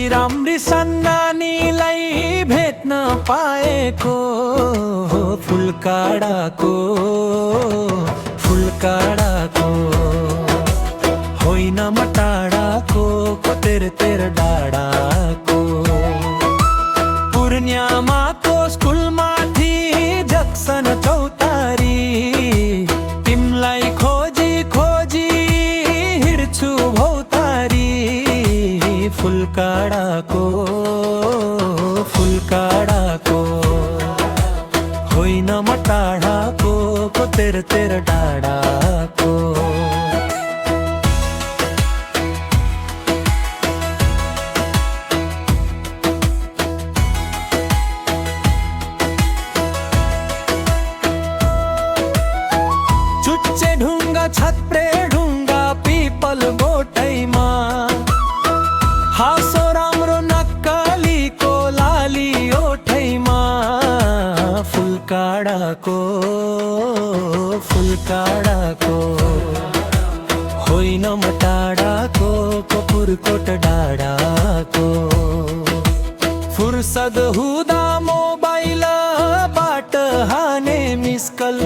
राम्री सन्नानीलाई भेट्न पाएको फुलकाडाको होइन म टाढाको तेर डाँडाको पूर्णियामाको स्कुलमाथि जक्सन चौतारी तिमलाई खोजी खोजी हिँड्छु भौतारी फुलकाडाको होइन म टाढाको तेर डाँडाको चुच्चे ढुङ्गा छत्रे ढुङ्गा पिपल बोटैमा हाँसो राम्रो नक्कलीको लाली ओठैमा फुलकाडाको होइन म टाढाको पुरकोट डाँडाको फुर्सद हुँदा मोबाइलबाट हाने मिस्कल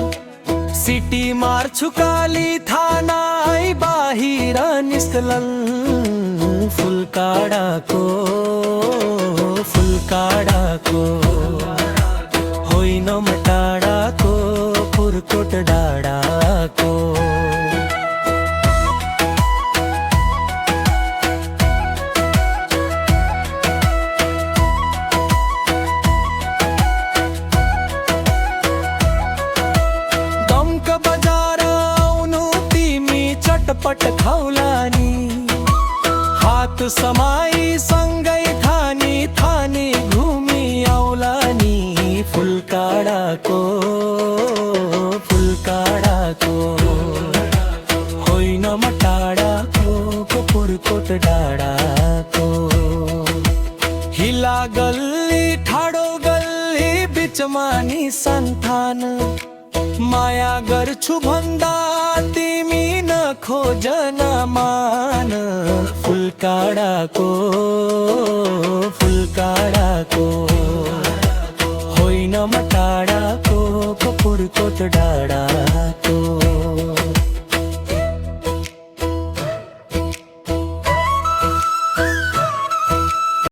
सिटी मार्छु काली थाना बाहिर निस्कलन् फुलकाडाको होइन म टाढाको पुरकोट डाँडाको चटपट खाउलानी हात समाई सँगै थानी घुमी आउलानी फुलकाडाको होइन म टाढाको पुरकोट डाँडाको हिला गल्ली ठाडो गल्ली बिचमा नि सन्तान माया गर्छु भन्दा तिमी नखोजन मान फुलकाडाको होइन म टाढाको पुरकोट डाँडाको